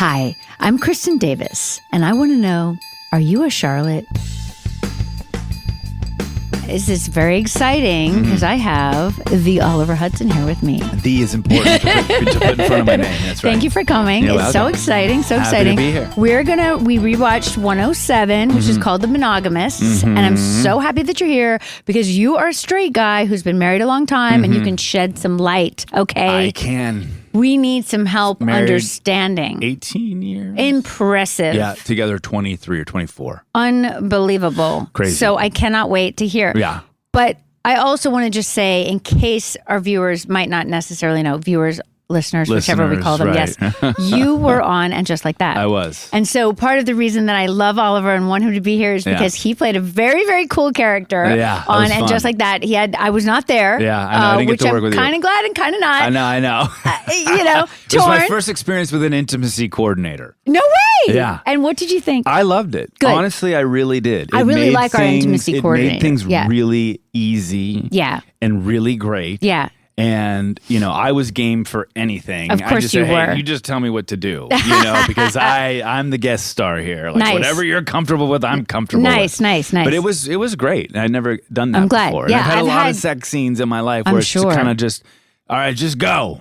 Hi, I'm Kristin Davis, and I want to know, are you a Charlotte? This is very exciting because I have the Oliver Hudson here with me. The is important to put in front of my name. That's right. Thank you for coming. You're It's so welcome. exciting, so Happy exciting. to be here. We rewatched 107, which is called The Monogamists, and I'm so happy that you're here because you are a straight guy who's been married a long time and you can shed some light, okay? I can. We need some help Married understanding. 18 years. Impressive. Yeah, together 23 or 24. Unbelievable. Crazy. So I cannot wait to hear. Yeah. But I also want to just say, in case our viewers might not necessarily know, listeners, whichever we call them, right. yes, you were on And Just Like That. I was. And so part of the reason that I love Oliver and want him to be here is because he played a very, very cool character on was And fun. Just Like That. I was not there. Yeah, I know. I didn't get which to work with you. I'm kind of glad and kind of not. I know. Torn. It was my first experience with an intimacy coordinator. No way. Yeah. And what did you think? I loved it. Good. Honestly, I really did. I really like our intimacy coordinator. It made things Yeah. really easy. Yeah. And really great. Yeah. And, I was game for anything. Of course I just you said, were. Hey, you just tell me what to do, because I'm the guest star here. Like, Nice. whatever you're comfortable with, I'm comfortable with. Nice. But it was great. I'd never done that I'm glad. before. Yeah, And I've had I've a lot had- of sex scenes in my life I'm where it's sure. kind of just, all right, just go.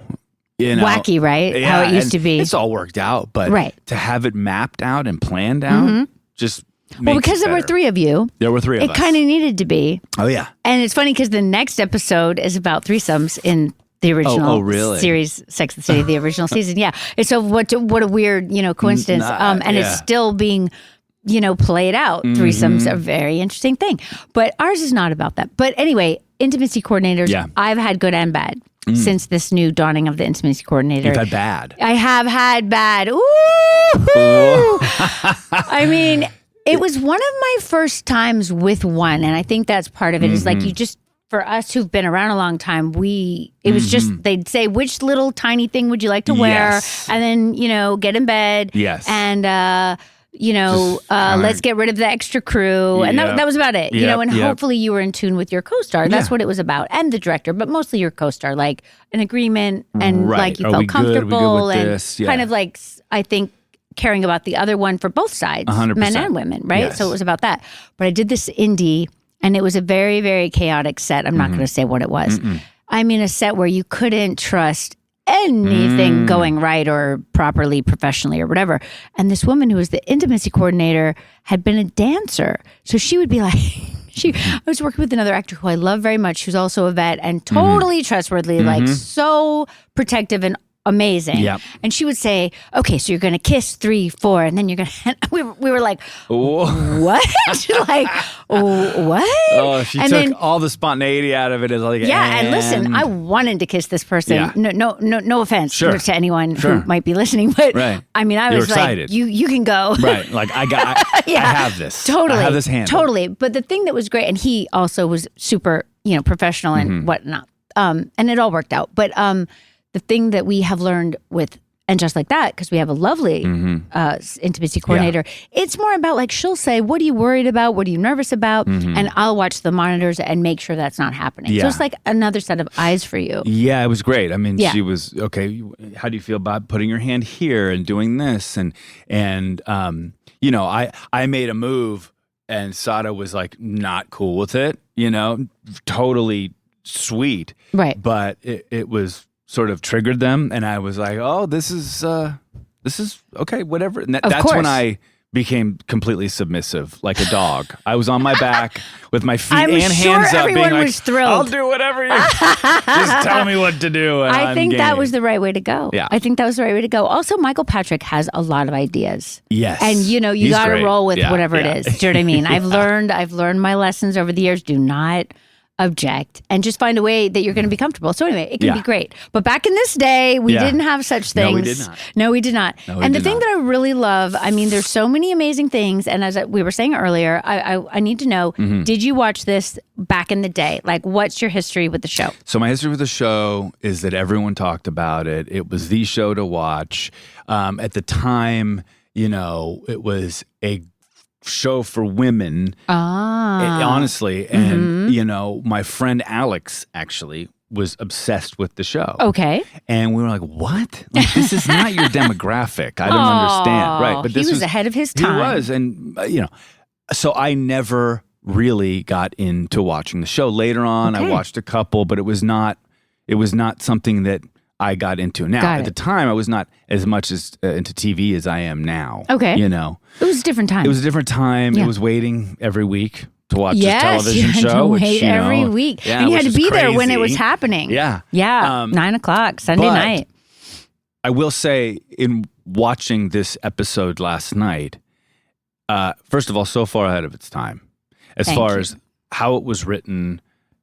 Wacky, right? How it used and to be. It's all worked out, but Right. to have it mapped out and planned out just Well, makes because it there were better. three of you, There were three of it us. kind of needed to be. Oh, yeah. And it's funny because the next episode is about threesomes in the original really? series, Sex and the City, the original season. Yeah. And so what a weird, coincidence. And it's still being, played out. Threesomes are a very interesting thing. But ours is not about that. But anyway, intimacy coordinators, Yeah. I've had good and bad since this new dawning of the intimacy coordinator. You've had bad. I have had bad. Ooh. I mean, it was one of my first times with one. And I think that's part of it is like you just, for us who've been around a long time, it was just, they'd say, which little tiny thing would you like to wear? Yes. And then, get in bed. Yes. And, let's get rid of the extra crew. And Yep. that was about it, Yep, and yep. hopefully you were in tune with your co-star. That's Yeah. what it was about. And the director, but mostly your co-star, like an agreement and Right. like you Are felt we good? Are we good comfortable with and this? Yeah. kind of like, I think, caring about the other one for both sides, 100%. men and women, right? Yes. So it was about that. But I did this indie, and it was a very, very chaotic set. I'm not going to say what it was. I mean, a set where you couldn't trust anything going right or properly, professionally, or whatever. And this woman who was the intimacy coordinator had been a dancer. So she would be like, I was working with another actor who I love very much, who's also a vet and totally trustworthy, like so protective and amazing. Yep. And she would say, okay, so you're going to kiss 3, 4, and then you're going to, we were like, Whoa. what? Like, what? Oh, she And took then- all the spontaneity out of it. As like, Yeah, and listen, I wanted to kiss this person. Yeah. No offense Sure. to anyone Sure. who might be listening, but Right. I mean, I You're was like, excited. you can go. Right. Like, I Yeah. have this. Totally. I have this handled. Totally. But the thing that was great, and he also was super, professional and whatnot. And it all worked out. But the thing that we have learned with And Just Like That, because we have a lovely intimacy coordinator, it's more about like, she'll say, what are you worried about? What are you nervous about? And I'll watch the monitors and make sure that's not happening. Yeah. So it's like another set of eyes for you. Yeah, it was great. I mean, Yeah. she was, okay, how do you feel about putting your hand here and doing this? And I made a move and Sada was like not cool with it, totally sweet. Right. But it was sort of triggered them. And I was like, oh, this is okay, whatever. And that's course. when I became completely submissive, like a dog. I was on my back with my feet I'm and sure hands up, being everyone like, was thrilled. I'll do whatever you just tell me what to do. And I I'm think that game. was the right way to go. Yeah. I think that was the right way to go. Also, Michael Patrick has a lot of ideas. Yes. And you He's got to great. roll with Yeah, whatever yeah. it is. Do you know what I mean? I've learned my lessons over the years. Do not object and just find a way that you're going to be comfortable. So anyway, it can be great. But back in this day, we didn't have such things. No, we did not. No, we did not. No, we and the did thing not. that I really love, I mean, there's so many amazing things. And as we were saying earlier, I need to know, did you watch this back in the day? Like, what's your history with the show? So my history with the show is that everyone talked about it. It was the show to watch. At the time, it was a show for women, honestly. And, my friend Alex actually was obsessed with the show. Okay. And we were like, what? Like, this is not your demographic. I don't understand. Right. But he was ahead of his time. He was. And, so I never really got into watching the show. Later on, I watched a couple, but it was not something that I got into. Now, at the time, I was not as much as into TV as I am now. Okay. It was a different time. It was a different time. Yeah. It was waiting every week to watch this television you had show. To wait every week. Yeah, and you had to be crazy. there when it was happening. Yeah. Yeah. 9:00 Sunday night. I will say, in watching this episode last night, first of all, so far ahead of its time, as far as how it was written,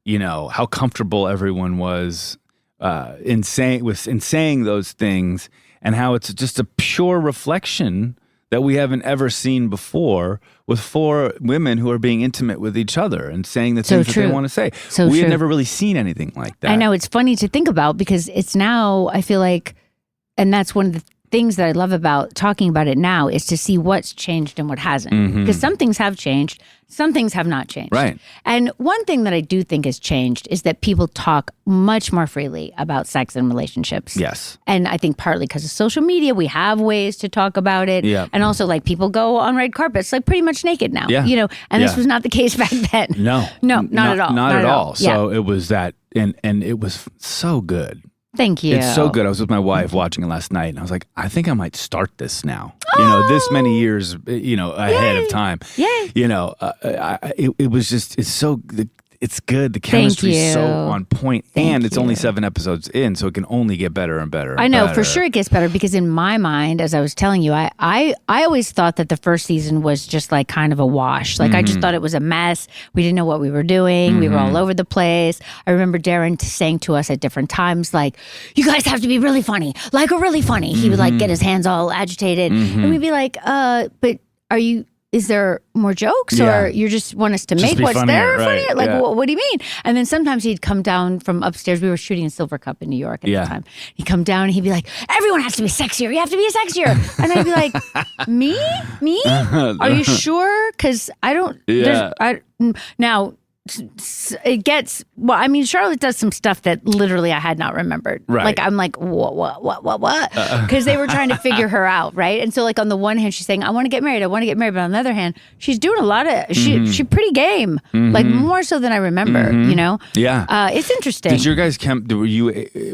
how comfortable everyone was in saying those things, and how it's just a pure reflection that we haven't ever seen before, with 4 women who are being intimate with each other and saying the things that they want to say. We had never really seen anything like that. I know, it's funny to think about, because it's now, I feel like, and that's one of the things that I love about talking about it now, is to see what's changed and what hasn't. Because some things have changed, some things have not changed. Right. And one thing that I do think has changed is that people talk much more freely about sex and relationships. Yes. And I think partly because of social media, we have ways to talk about it. Yeah. And also, like, people go on red carpets like pretty much naked now. Yeah. And this was not the case back then. No, not at all. Not at all. So it was that, and it was so good. Thank you. It's so good. I was with my wife watching it last night, and I was like, I think I might start this now. This many years, ahead of time. Yay. It was just, it's good. The chemistry is so on point. And it's only 7 episodes in, so it can only get better and better. I know, for sure it gets better, because in my mind, as I was telling you, I always thought that the first season was just like kind of a wash. Like, I just thought it was a mess. We didn't know what we were doing. We were all over the place. I remember Darren saying to us at different times, like, you guys have to be really funny. Like, really funny. He would like get his hands all agitated. And we'd be like, but is there more jokes, or you just want us to make what's there funnier? Like, what do you mean? And then sometimes he'd come down from upstairs. We were shooting in Silver Cup in New York at the time. He'd come down and he'd be like, everyone has to be sexier. You have to be sexier. And I'd be like, me? Are you sure? Because I don't. Yeah. Now, it gets, Charlotte does some stuff that literally I had not remembered. Right. Like, I'm like, what? Because they were trying to figure her out, right? And so, like, on the one hand, she's saying, I want to get married. But on the other hand, she's doing a lot of, she's pretty game. Like, more so than I remember, Yeah. It's interesting. Did your guys,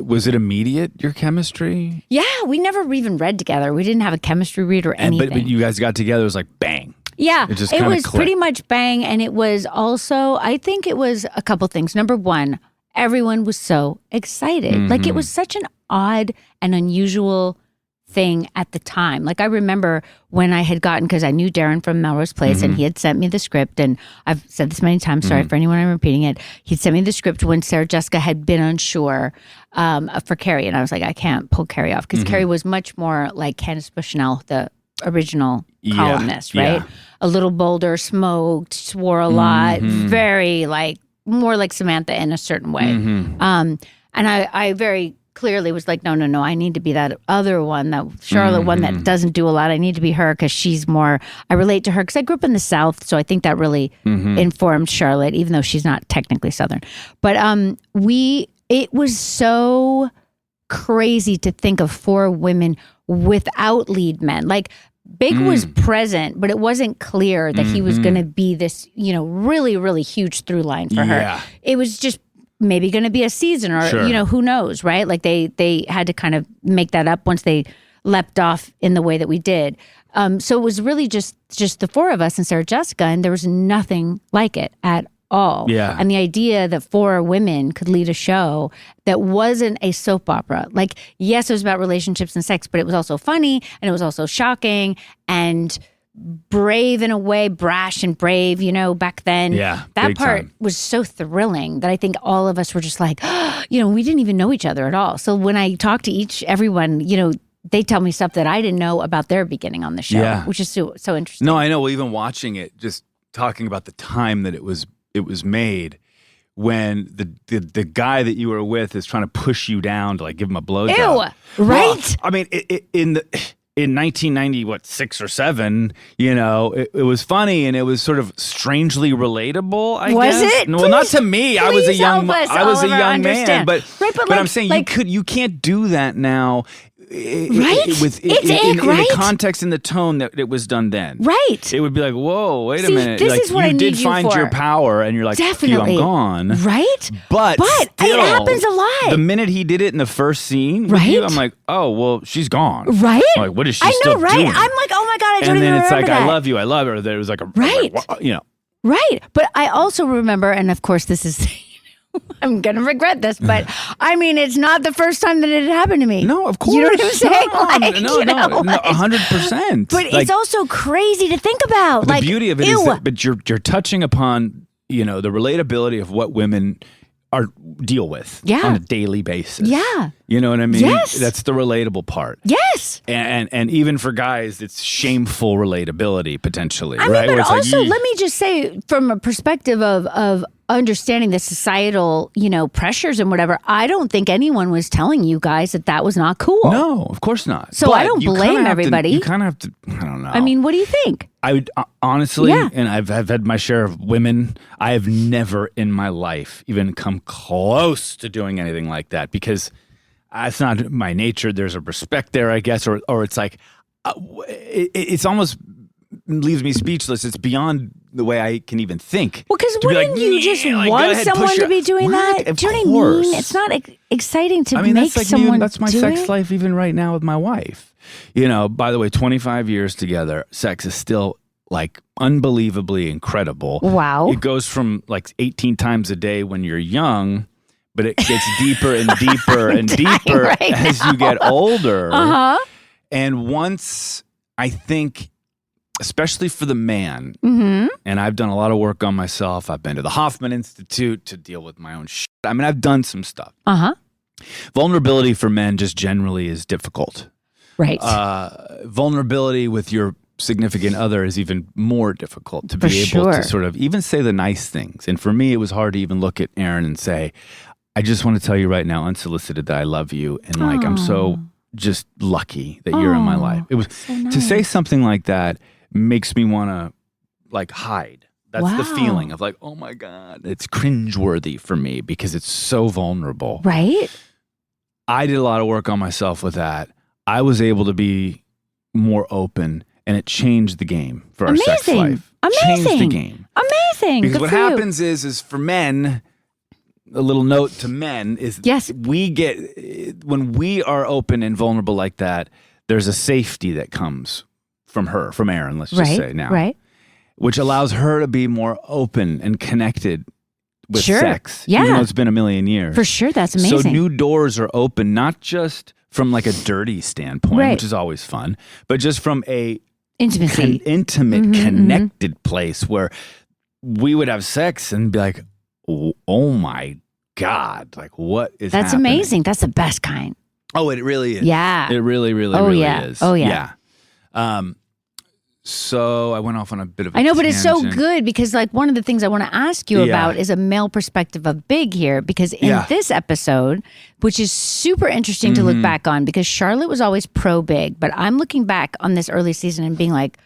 was it immediate, your chemistry? Yeah, we never even read together. We didn't have a chemistry read or anything. But you guys got together, it was like, bang. Yeah, it was clicked. Pretty much bang. And it was also, I think it was a couple things. Number one, everyone was so excited. Like, it was such an odd and unusual thing at the time. Like, I remember when I had gotten, because I knew Darren from Melrose Place, and he had sent me the script, and I've said this many times, sorry for anyone I'm repeating it. He'd sent me the script when Sarah Jessica had been unsure for Carrie. And I was like, I can't pull Carrie off, because Carrie was much more like Candace Bushnell, the original columnist, right? Yeah. A little bolder, smoked, swore a lot, very like, more like Samantha in a certain way. And I very clearly was like, no, I need to be that other one, that Charlotte one that doesn't do a lot. I need to be her, because she's more, I relate to her, because I grew up in the South, so I think that really informed Charlotte, even though she's not technically Southern. But it was so crazy to think of 4 women without lead men. Like, Big was present, but it wasn't clear that he was going to be this, really, really huge through line for her. It was just maybe going to be a season, or, who knows, right? Like, they had to kind of make that up once they leapt off in the way that we did. So it was really just the 4 of us and Sarah Jessica, and there was nothing like it at all. Yeah. And the idea that 4 women could lead a show that wasn't a soap opera. Like, yes, it was about relationships and sex, but it was also funny, and it was also shocking and brave in a way, brash and brave, back then. Yeah. That part was so thrilling that I think all of us were just like, we didn't even know each other at all. So when I talk to everyone, they tell me stuff that I didn't know about their beginning on the show, which is so interesting. No, I know. Well, even watching it, just talking about the time that it was made, when the guy that you were with is trying to push you down to, like, give him a blowjob. Ew, right? Well, I mean, in 1996 or 7, you know, it was funny and it was sort of strangely relatable, I guess. Was it? Well, not to me. I was a young man, but like, I'm saying you can't do that now. Right? In the context and the tone that it was done then. Right. It would be like, whoa, wait a minute. This like, is what I need you find for. your power and you're like, definitely. I'm gone. Right? But still, it happens a lot. The minute he did it in the first scene, right? You, I'm like, oh, well, she's gone. Right? I'm like, what is she still doing? I'm like, oh my God, I don't even remember that. And then it's like, I love you, I love her. There was like a, right. Like, you know. Right. But I also remember, and of course this is... I'm going to regret this, but I mean, it's not the first time that it had happened to me. No, of course. You know what I'm saying? No, 100%. But it's also crazy to think about. The beauty of it is that, but you're touching upon, you know, the relatability of what women deal with on a daily basis. Yeah. You know what I mean? Yes. That's the relatable part. Yes. And even for guys, it's shameful relatability potentially. I right? mean, but also, let me just say, from a perspective of understanding the societal, you know, pressures and whatever, I don't think anyone was telling you guys that was not cool. No, of course not. So but I don't blame everybody. You kind of have to, I don't know. I mean, what do you think? I would honestly, and I've had my share of women, I have never in my life even come close to doing anything like that because it's not my nature. There's a respect there, I guess, or it's like, it's almost leaves me speechless. It's beyond the way I can even think. Well, because wouldn't you just want someone to be doing that? Do you know what I mean? It's not exciting to make someone that's my sex life even right now with my wife. You know, by the way, 25 years together, sex is still like unbelievably incredible. Wow. It goes from like 18 times a day when you're young, but it gets deeper and deeper and deeper as you get older. Uh-huh. And once, I think, especially for the man, and I've done a lot of work on myself. I've been to the Hoffman Institute to deal with my own shit. I mean, I've done some stuff. Vulnerability for men just generally is difficult. Right. Vulnerability with your significant other is even more difficult to be able to sort of even say the nice things. And for me, it was hard to even look at Aaron and say, I just want to tell you right now, unsolicited, that I love you. And like, I'm so just lucky that you're in my life. It was so nice. To say something like that makes me want to like hide. That's the feeling of like, oh my God, it's cringeworthy for me because it's so vulnerable. Right. I did a lot of work on myself with that. I was able to be more open and it changed the game for our sex life. Amazing. Changed the game. Amazing. Because what happens is for men, a little note to men is we get, when we are open and vulnerable like that, there's a safety that comes from her, from Aaron, let's just say now. Right. Which allows her to be more open and connected with sex. Yeah. Even though it's been a million years. For sure, that's amazing. So new doors are open, not just from like a dirty standpoint, which is always fun, but just from a intimate, connected place where we would have sex and be like, oh my God, like what is That's happening? amazing. That's the best kind. Oh, it really is. Yeah. It really, really, really is. Oh, yeah. So I went off on a bit of a I know, but tangent. it's so good because like one of the things I want to ask you about is a male perspective of Big here, because in this episode, which is super interesting to look back on, because Charlotte was always pro Big, but I'm looking back on this early season and being like,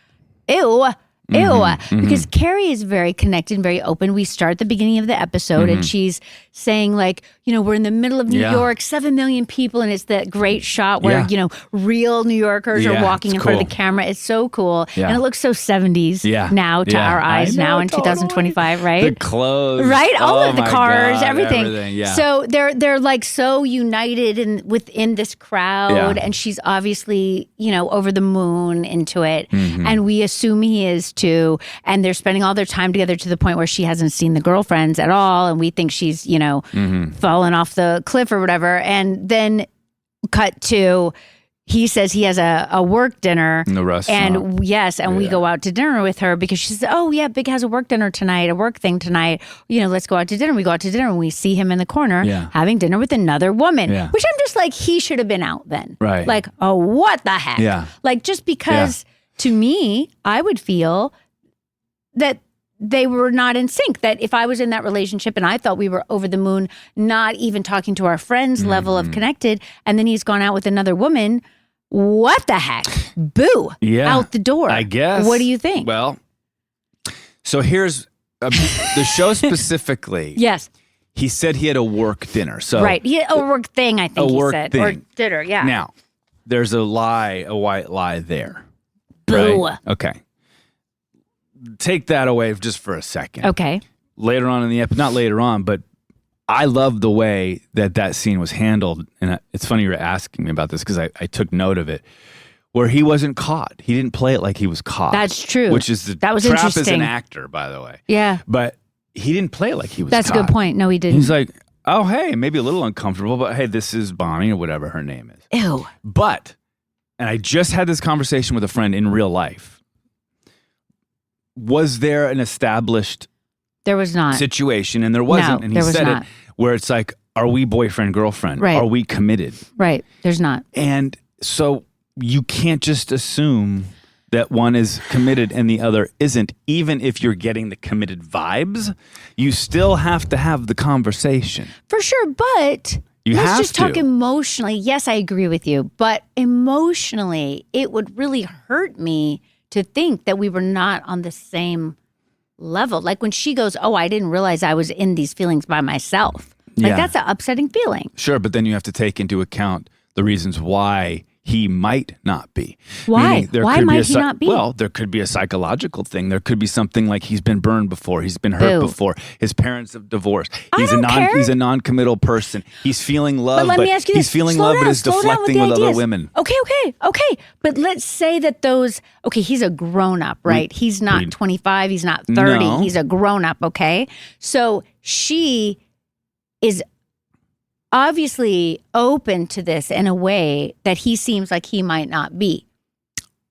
ew. Because Carrie is very connected and very open. We start at the beginning of the episode and she's saying like, you know, we're in the middle of New York, 7 million people. And it's that great shot where, you know, real New Yorkers are walking in front of the camera. It's so cool. And it looks so 70s now to our eyes now in 2025, right? The clothes. Right? All of the cars, God, everything. So they're like so united within this crowd. And she's obviously, you know, over the moon into it. And we assume he is too, and they're spending all their time together to the point where she hasn't seen the girlfriends at all, and we think she's, you know, fallen off the cliff or whatever. And then cut to, he says he has a work dinner in the restaurant. And we go out to dinner with her because she says, oh yeah, Big has a work dinner tonight, a work thing tonight, you know, let's go out to dinner. We go out to dinner and we see him in the corner having dinner with another woman, which I'm just like, he should have been out then. Right. Like, oh, what the heck? Like, just because to me, I would feel that they were not in sync, that if I was in that relationship and I thought we were over the moon, not even talking to our friends level of connected, and then he's gone out with another woman, what the heck? Boo. Yeah. Out the door. I guess. What do you think? Well, so here's the show specifically. Yes. He said he had a work dinner. So right. A work thing, I think he said. Thing. Or dinner, yeah. Now, there's a white lie there. Boo. Right? Okay. Take that away just for a second. Okay. Later on in the episode, not later on, but I love the way that scene was handled. And it's funny you're asking me about this because I took note of it. Where he wasn't caught. He didn't play it like he was caught. That's true. Which is that was Trap interesting. is an actor, by the way. Yeah. But he didn't play it like he was That's caught. a good point. No, he didn't. He's like, oh, hey, maybe a little uncomfortable, but hey, this is Bonnie or whatever her name is. Ew. But, and I just had this conversation with a friend in real life. Was there an established there was not situation? And there wasn't. No, and he there was said not. it where it's like, are we boyfriend, girlfriend? Right. Are we committed? Right. There's not. And so you can't just assume that one is committed and the other isn't. Even if you're getting the committed vibes, you still have to have the conversation. For sure, but let's just talk emotionally. Yes, I agree with you, but emotionally, it would really hurt me to think that we were not on the same level. Like when she goes, oh, I didn't realize I was in these feelings by myself. Like that's an upsetting feeling. Sure, but then you have to take into account the reasons why he might not be. Why? Why might he not be? Well, there could be a psychological thing. There could be something like he's been burned before. He's been hurt before. His parents have divorced. He's a non-committal person. He's feeling love, but let me ask you he's this. feeling Slow love, down, but is deflecting with other women. Okay. But let's say that he's a grown-up, right? He's not 25. He's not 30. No. He's a grown-up, okay? So she is obviously open to this in a way that he seems like he might not be.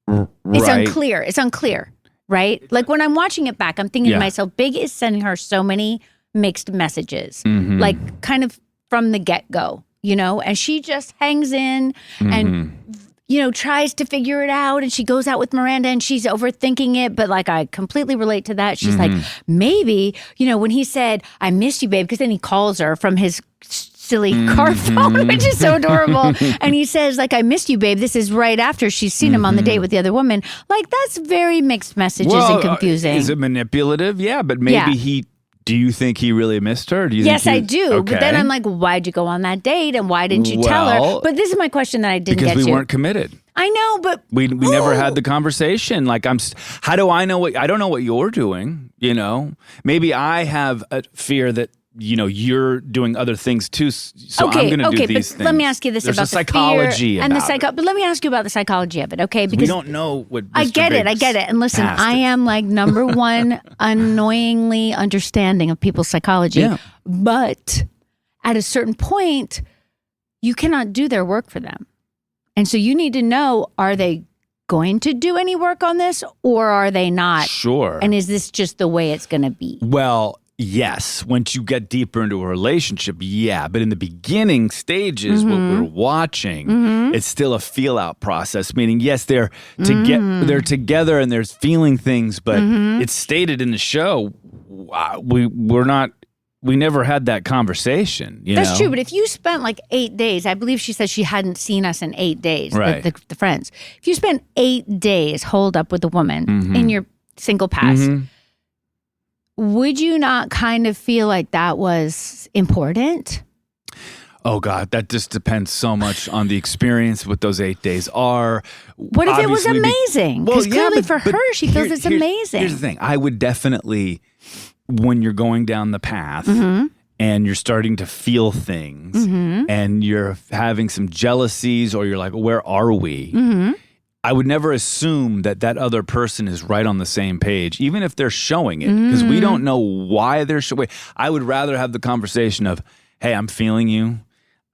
Right. It's unclear, right? Like when I'm watching it back, I'm thinking to myself, Big is sending her so many mixed messages, like kind of from the get-go, and she just hangs in and, tries to figure it out. And she goes out with Miranda and she's overthinking it. But like, I completely relate to that. She's like, maybe, when he said, I miss you, babe, because then he calls her from his silly car phone, which is so adorable. And he says, like, I missed you, babe. This is right after she's seen him on the date with the other woman. Like, that's very mixed messages and confusing. Is it manipulative? Yeah, but maybe do you think he really missed her? Yes, I do. Okay. But then I'm like, why'd you go on that date? And why didn't you tell her? But this is my question that I didn't get to. Because we weren't committed. I know, but we never had the conversation. Like, how do I know I don't know what you're doing, Maybe I have a fear that you're doing other things too, so I'm going to do these things. Let me ask you this about the psychology and but let me ask you about the psychology of it, okay? Because we don't know what I get it. And listen, I am like number one annoyingly understanding of people's psychology. Yeah. But at a certain point, you cannot do their work for them. And so you need to know, are they going to do any work on this or are they not? Sure. And is this just the way it's going to be? Well, yes, once you get deeper into a relationship, yeah. But in the beginning stages, what we're watching, it's still a feel-out process. Meaning, yes, they're together and there's feeling things, but it's stated in the show, we never had that conversation. That's true, but if you spent like 8 days, I believe she said she hadn't seen us in 8 days, right. the friends. If you spent 8 days holed up with a woman in your single pass, would you not kind of feel like that was important? Oh, God, that just depends so much on the experience, what those 8 days are. What if it was amazing? Because clearly for her, she feels it's amazing. Here's the thing. I would definitely, when you're going down the path and you're starting to feel things and you're having some jealousies or you're like, where are we? I would never assume that other person is right on the same page, even if they're showing it, because we don't know why they're showing. I would rather have the conversation of, hey, I'm feeling you.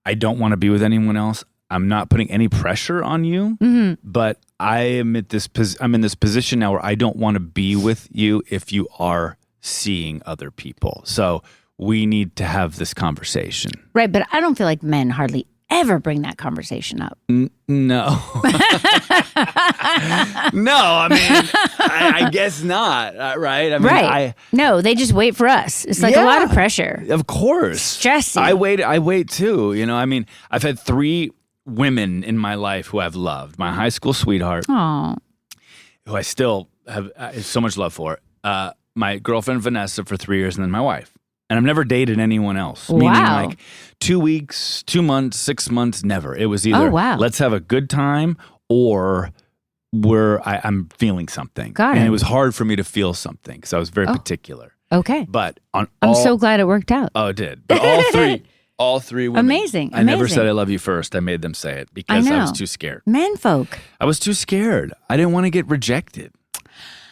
I don't want to be with anyone else. I'm not putting any pressure on you, but I'm in this position now where I don't want to be with you if you are seeing other people. So we need to have this conversation. Right, but I don't feel like men hardly ever bring that conversation up. No. No, I mean, I guess not, right? I mean, right. No, they just wait for us. It's like a lot of pressure. Of course. Stressy. I wait too. I mean, I've had 3 women in my life who I've loved. My high school sweetheart, Oh, who I still have so much love for. My girlfriend Vanessa for 3 years, and then my wife. And I've never dated anyone else. Wow. Meaning like 2 weeks, 2 months, 6 months, never. It was either let's have a good time or I'm feeling something. Got and it. it was hard for me to feel something because I was very particular. Okay. But I'm so glad it worked out. Oh, it did. But all three women. Amazing. I never said I love you first. I made them say it because I was too scared. Menfolk. I was too scared. I didn't want to get rejected.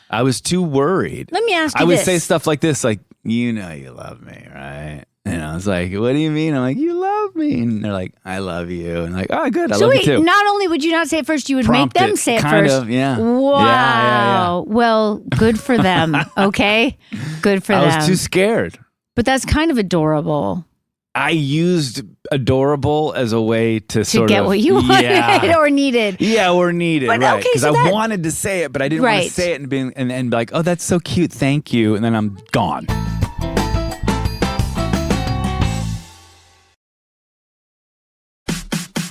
I was too worried. Let me ask you I would this. say stuff like this, like, you know you love me, right? And I was like, what do you mean? I'm like, you love me. And they're like, I love you. And like, oh, good. I love you too. Not only would you not say it first, you would Prompt make them say it kind first. of, yeah. Wow. Yeah. Well, good for them. Okay. Good for them. I was too scared. But that's kind of adorable. I used adorable as a way to sort get of what you wanted or needed. Yeah, or needed, But, right? okay, Because so I wanted to say it, but I didn't want Right. to say it and be like, oh, that's so cute, thank you, and then I'm gone.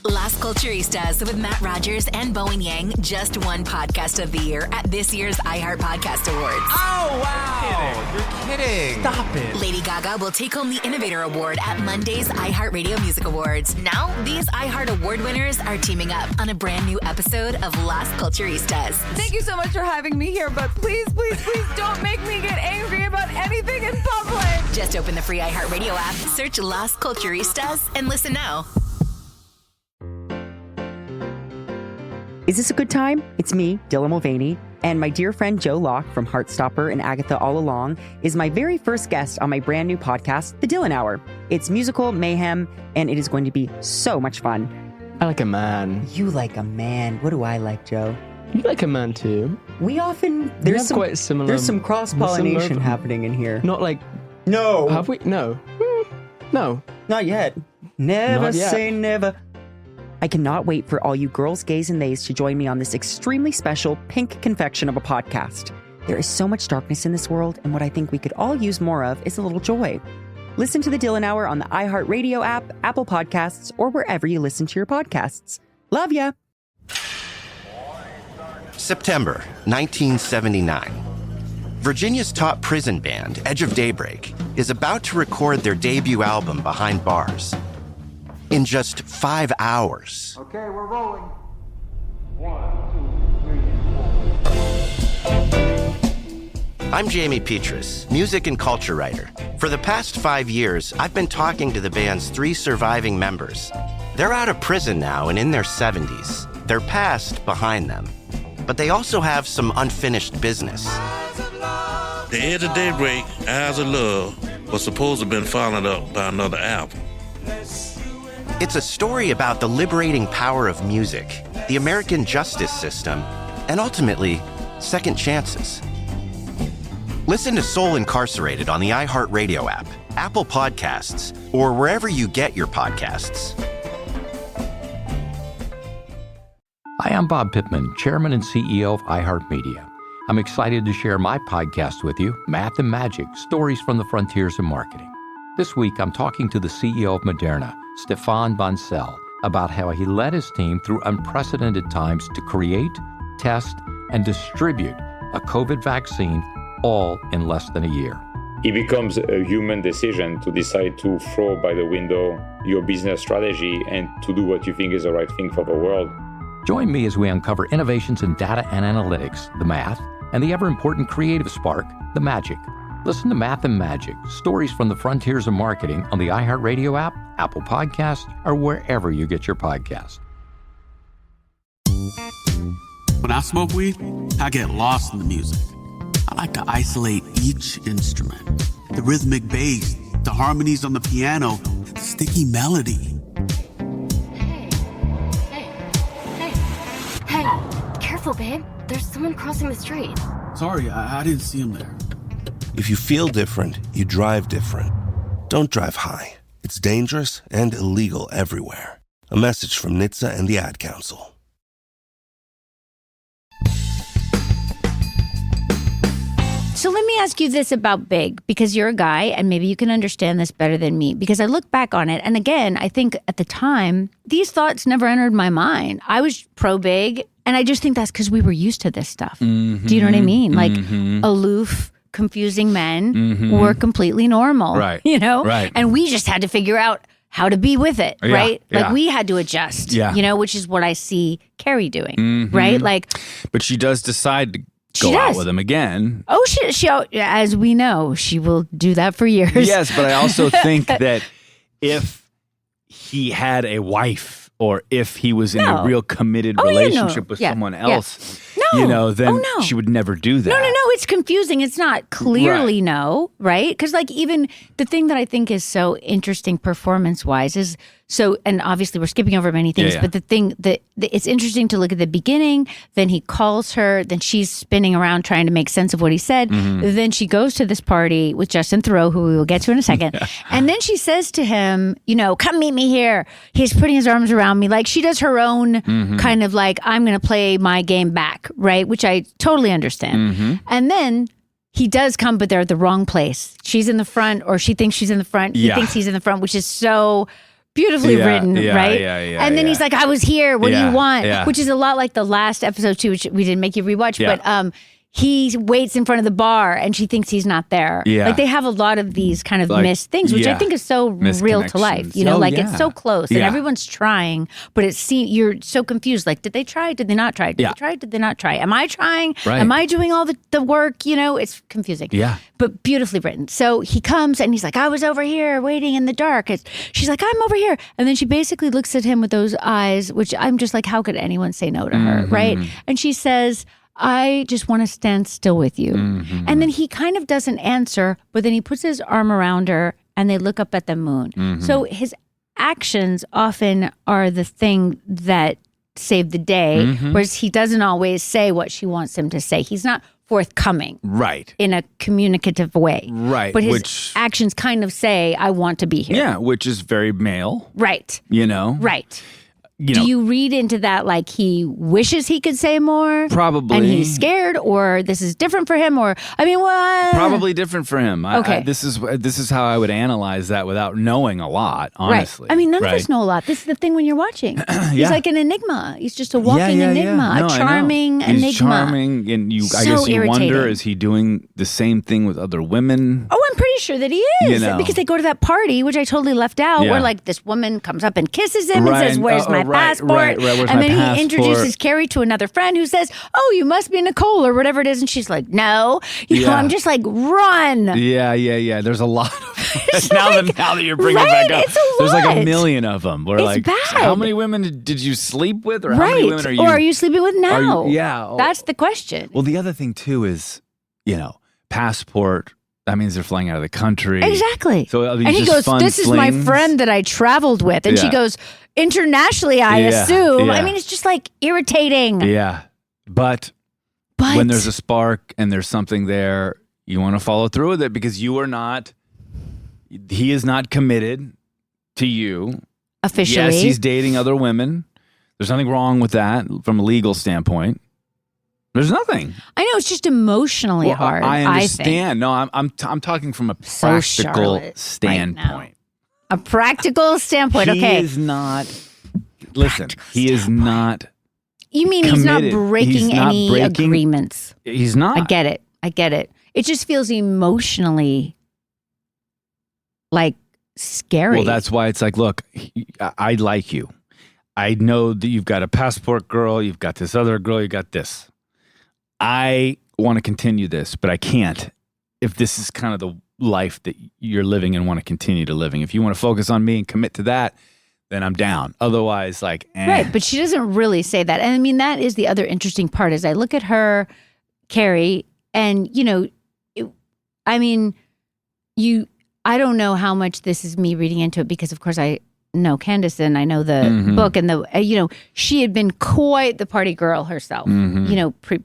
Las Culturistas with Matt Rogers and Bowen Yang just won Podcast of the Year at this year's iHeart Podcast Awards. Oh, wow. You're kidding. Stop it. Lady Gaga will take home the Innovator Award at Monday's iHeartRadio Music Awards. Now, these iHeart Award winners are teaming up on a brand new episode of Las Culturistas. Thank you so much for having me here, but please don't make me get angry about anything in public. Just open the free iHeartRadio app, search Las Culturistas, and listen now. Is this a good time? It's me, Dylan Mulvaney, and my dear friend Joe Locke from Heartstopper and Agatha All Along is my very first guest on my brand new podcast, The Dylan Hour. It's musical mayhem, and it is going to be so much fun. I like a man. You like a man. What do I like, Joe? You like a man too. We often... There's some quite similar. There's some cross-pollination similar, happening in here. Not like... No. Have we? No. No. Not yet. Never Not yet. say never. I cannot wait for all you girls, gays, and theys to join me on this extremely special pink confection of a podcast. There is so much darkness in this world, and what I think we could all use more of is a little joy. Listen to The Dylan Hour on the iHeartRadio app, Apple Podcasts, or wherever you listen to your podcasts. Love ya! September 1979. Virginia's top prison band, Edge of Daybreak, is about to record their debut album, Behind Bars. In just 5 hours. Okay, we're rolling. 1, 2, 3, 4. I'm Jamie Petrus, music and culture writer. For the past 5 years, I've been talking to the band's 3 surviving members. They're out of prison now and in their 70s. Their past behind them. But they also have some unfinished business. The Edge of Daybreak, Eyes of Love, was supposed to have been followed up by another album. It's a story about the liberating power of music, the American justice system, and ultimately, second chances. Listen to Soul Incarcerated on the iHeartRadio app, Apple Podcasts, or wherever you get your podcasts. Hi, I'm Bob Pittman, Chairman and CEO of iHeartMedia. I'm excited to share my podcast with you, Math and Magic, Stories from the Frontiers of Marketing. This week, I'm talking to the CEO of Moderna, Stéphane Bancel, about how he led his team through unprecedented times to create, test, and distribute a COVID vaccine all in less than a year. It becomes a human decision to decide to throw by the window your business strategy and to do what you think is the right thing for the world. Join me as we uncover innovations in data and analytics, the math, and the ever-important creative spark, the magic. Listen to Math and Magic, Stories from the Frontiers of Marketing on the iHeartRadio app, Apple Podcasts, or wherever you get your podcasts. When I smoke weed, I get lost in the music. I like to isolate each instrument. The rhythmic bass, the harmonies on the piano, the sticky melody. Hey, careful, babe. There's someone crossing the street. Sorry, I didn't see him there. If you feel different, you drive different. Don't drive high. It's dangerous and illegal everywhere. A message from NHTSA and the Ad Council. So let me ask you this about Big, because you're a guy and maybe you can understand this better than me, because I look back on it. And again, I think at the time, these thoughts never entered my mind. I was pro Big, and I just think that's because we were used to this stuff. Mm-hmm. Do you know what I mean? Like aloof, confusing men were completely normal. Right. You know? Right. And we just had to figure out how to be with it, Yeah, right? Like yeah. we had to adjust, Yeah. you know, which is what I see Carrie doing, right? Like, But she does decide to She go out does. with him again. oh, she, as we know, she will do that for years. Yes, but I also think that if he had a wife or if he was in a real committed relationship with someone else, then she would never do that. No, it's confusing. It's not clearly no, right? Because like even the thing that I think is so interesting performance-wise is and obviously we're skipping over many things, but the thing that it's interesting to look at the beginning, then he calls her, then she's spinning around trying to make sense of what he said. Then she goes to this party with Justin Theroux, who we will get to in a second. And then she says to him, come meet me here. He's putting his arms around me. Like she does her own kind of like, I'm going to play my game back, right? Which I totally understand. And then he does come, but they're at the wrong place. She's in the front, or she thinks she's in the front. He thinks he's in the front, which is so beautifully written, right? And then he's like, I was here. What do you want? Yeah. Which is a lot like the last episode too, which we didn't make you rewatch, but he waits in front of the bar and she thinks he's not there. Yeah. Like they have a lot of these kind of missed things, which I think is so real to life. You know, it's so close and everyone's trying, but you're so confused. Like, did they try? Did they not try? Did they try? Did they not try? Am I trying? Right. Am I doing all the work? You know, it's confusing. Yeah. But beautifully written. So he comes and he's like, I was over here waiting in the dark. She's like, I'm over here. And then she basically looks at him with those eyes, which I'm just like, how could anyone say no to her? Right. And she says, I just want to stand still with you. And then he kind of doesn't answer, but then he puts his arm around her and they look up at the moon. So his actions often are the thing that save the day, whereas he doesn't always say what she wants him to say. He's not forthcoming. Right. In a communicative way. Right. But his actions kind of say, I want to be here. Yeah, which is very male. Right. You know? Right. Do you read into that like he wishes he could say more? Probably. And he's scared, or this is different for him, or I mean, what? Probably different for him. Okay. This is how I would analyze that without knowing a lot, honestly. Right. I mean, none of us know a lot. This is the thing when you're watching. He's like an enigma. He's just a walking enigma, No, a charming enigma. He's charming, and I guess you wonder, is he doing the same thing with other women? Oh, I'm pretty sure that he is. Because they go to that party, which I totally left out, where like this woman comes up and kisses him and says, where's my passport? Right. Where's and my then passport? he introduces Carrie to another friend who says, oh, you must be Nicole or whatever it is. And she's like, no. You know, I'm just like, run. Yeah. There's a lot of now that you're bringing it back up. It's a There's lot. like a million of them. We're It's like, bad. how many women did you sleep with? Or how many women are you? Or are you sleeping with now? Yeah. That's the question. Well, the other thing too is, passport. That means they're flying out of the country. Exactly. So are these and he just goes, fun this is flings? my friend that I traveled with. And she goes, internationally, I assume. Yeah. I mean, it's just like irritating. Yeah. But when there's a spark and there's something there, you want to follow through with it because he is not committed to you. Officially. Yes, he's dating other women. There's nothing wrong with that from a legal standpoint. There's nothing. I know, it's just emotionally hard. I I understand. think. No, I'm talking from a practical standpoint. A practical standpoint. He Okay. is not. Listen, he is not. You mean committed. he's not breaking He's not any breaking- agreements? He's not. I get it. It just feels emotionally like scary. Well, that's why it's like, look, I like you. I know that you've got a passport girl. You've got this other girl. You got this. I want to continue this, but I can't if this is kind of the life that you're living and want to continue to living. If you want to focus on me and commit to that, then I'm down. Otherwise, like, Right, but she doesn't really say that. And I mean, that is the other interesting part is I look at her, Carrie, and, I don't know how much this is me reading into it because, of course, I know Candace and I know the book and she had been quite the party girl herself,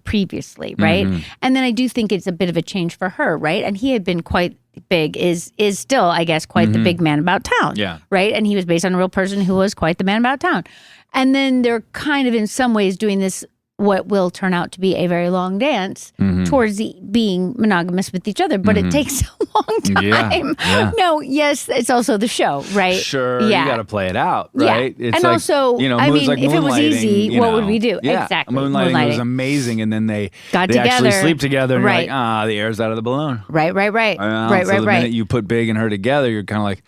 previously, right? And then I do think it's a bit of a change for her, right? And he had been quite big, is still, I guess, quite the big man about town, right? And he was based on a real person who was quite the man about town. And then they're kind of in some ways doing this what will turn out to be a very long dance towards being monogamous with each other, but it takes a long time. Yeah. No, yes, it's also the show, right? Sure, yeah. you got to play it out, right? Yeah. It's and like, also, I mean, like if it was easy, moonlighting, what would we do? Yeah. Exactly. Moonlighting was amazing, and then they got together. Actually sleep together, and right. you're like, the air's out of the balloon. Right. So the minute you put Big and her together, you're kind of like,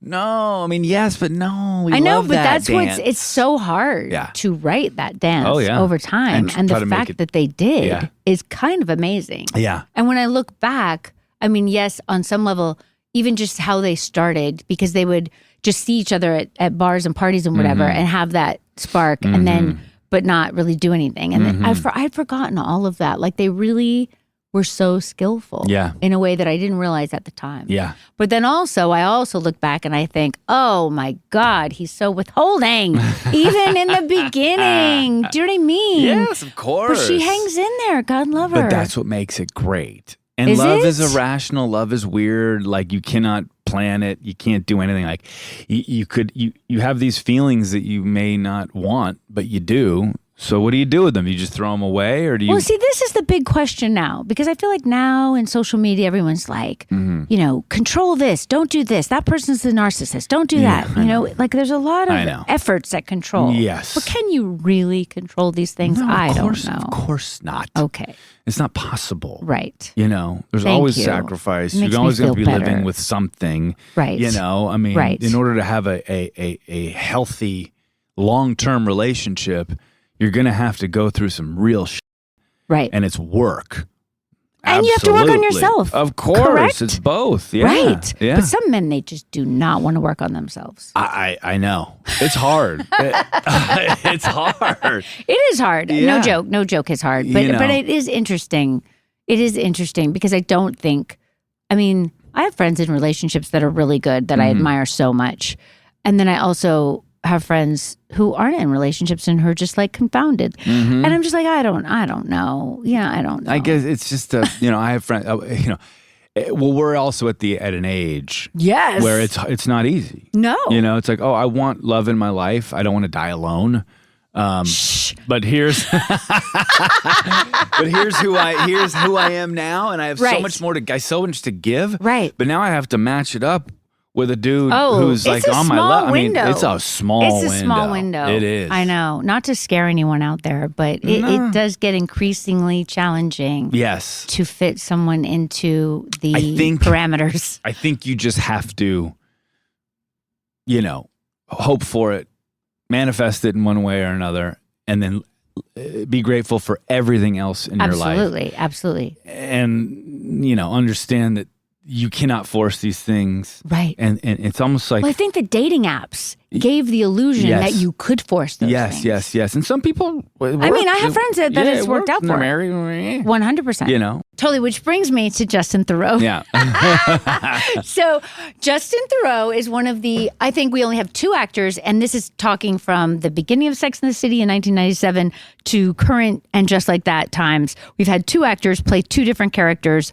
no, I mean, yes, but no. I know, love but that that's dance. it's so hard to write that dance over time. And the fact that they did is kind of amazing. Yeah. And when I look back, I mean, yes, on some level, even just how they started, because they would just see each other at bars and parties and whatever and have that spark and then, but not really do anything. And then I'd forgotten all of that. Like they really were so skillful in a way that I didn't realize at the time. Yeah. But then I also look back and I think, oh my God, he's so withholding, even in the beginning. Do you know what I mean? Yes, of course. But she hangs in there. God love her. But that's what makes it great. And love is irrational. Love is weird. Like you cannot plan it. You can't do anything. Like you have these feelings that you may not want, but you do. So what do you do with them? You just throw them away, or do you? Well, see, this is the big question now, because I feel like now in social media, everyone's like, control this, don't do this. That person's the narcissist. Don't do that. Like there's a lot of efforts at control. Yes. But can you really control these things? No, I don't know. Of course not. Okay. It's not possible. Right. There's always sacrifice. You're always going to be living with something. Right. I mean, in order to have a healthy long-term relationship, you're going to have to go through some real shit. Right. And it's work. And you have to work on yourself. Of course. Correct? It's both. Yeah. Right. Yeah. But some men, they just do not want to work on themselves. I know. It's hard. It's hard. It is hard. Yeah. No joke is hard. But it is interesting. It is interesting because I don't think, I have friends in relationships that are really good that I admire so much. And then I also have friends who aren't in relationships and who are just like confounded. And I'm just like, I don't know. Yeah, I don't know. I guess it's just, I have friends, well, we're also at an age where it's not easy. No. It's like, I want love in my life. I don't want to die alone. But here's who I am now, and I have so much more so much to give. Right. But now I have to match it up with a dude who's like on my left. I mean, it's a small window. It is. I know. Not to scare anyone out there, but it does get increasingly challenging. Yes. To fit someone into the parameters. I think you just have to, hope for it, manifest it in one way or another, and then be grateful for everything else in your life. Absolutely. And, understand that you cannot force these things. Right. And it's almost like... Well, I think the dating apps gave the illusion that you could force those things. Yes. And some people... I have friends that it's worked out for. 100%. Totally, which brings me to Justin Theroux. Yeah. So Justin Theroux is one of the... I think we only have two actors, and this is talking from the beginning of Sex and the City in 1997 to current and Just Like That times. We've had two actors play two different characters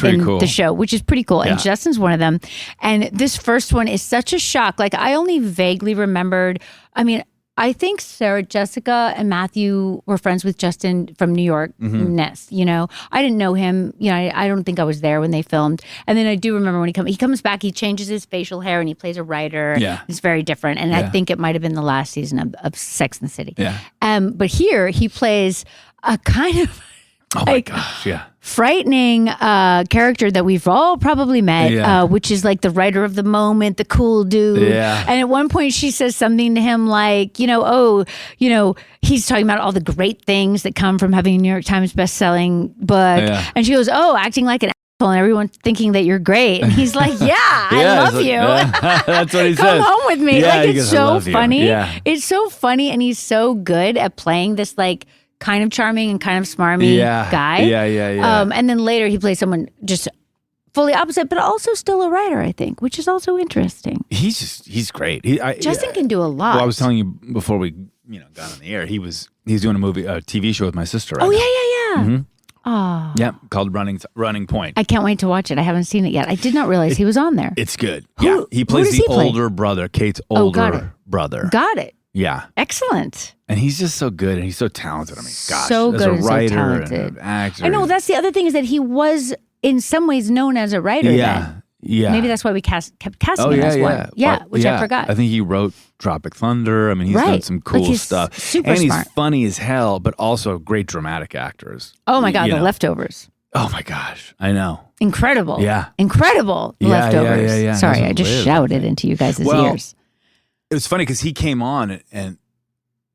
in the show, which is pretty cool. Yeah. And Justin's one of them. And this first one is such a shock. Like, I only vaguely remembered. I think Sarah Jessica and Matthew were friends with Justin from New York Ness. I didn't know him. I don't think I was there when they filmed. And then I do remember when he comes back, he changes his facial hair and he plays a writer. Yeah. It's very different. And I think it might have been the last season of Sex and the City. Yeah. But here he plays a kind of my gosh, yeah. frightening character that we've all probably met, which is like the writer of the moment, the cool dude. Yeah. And at one point she says something to him like, he's talking about all the great things that come from having a New York Times bestselling book. Yeah. And she goes, acting like an asshole and everyone thinking that you're great. And he's like, I love you. That's what he says. Come home with me. Yeah, it's so funny. Yeah. It's so funny. And he's so good at playing this like kind of charming and kind of smarmy guy. Yeah. And then later he plays someone just fully opposite, but also still a writer, I think, which is also interesting. He's great. Justin can do a lot. Well, I was telling you before we got on the air, he's doing a TV show with my sister right now. Yeah. Mm-hmm. Oh. Yeah, called Running Point. I can't wait to watch it. I haven't seen it yet. I did not realize he was on there. It's good. He plays the older brother, Kate's older brother. Got it. Yeah. Excellent. And he's just so good and he's so talented. I mean, gosh, so as good a and writer so talented. and an actor. I know, that's the other thing is that he was in some ways known as a writer then. Yeah. Maybe that's why we kept casting him as one. Yeah, which I forgot. I think he wrote Tropic Thunder. I mean, he's done some cool stuff. Super and smart. He's funny as hell, but also a great dramatic actor. Oh my God, The Leftovers. Oh my gosh, I know. Incredible. Yeah. Incredible. The Leftovers. Yeah. Sorry, I just shouted into you guys' ears. It was funny because he came on and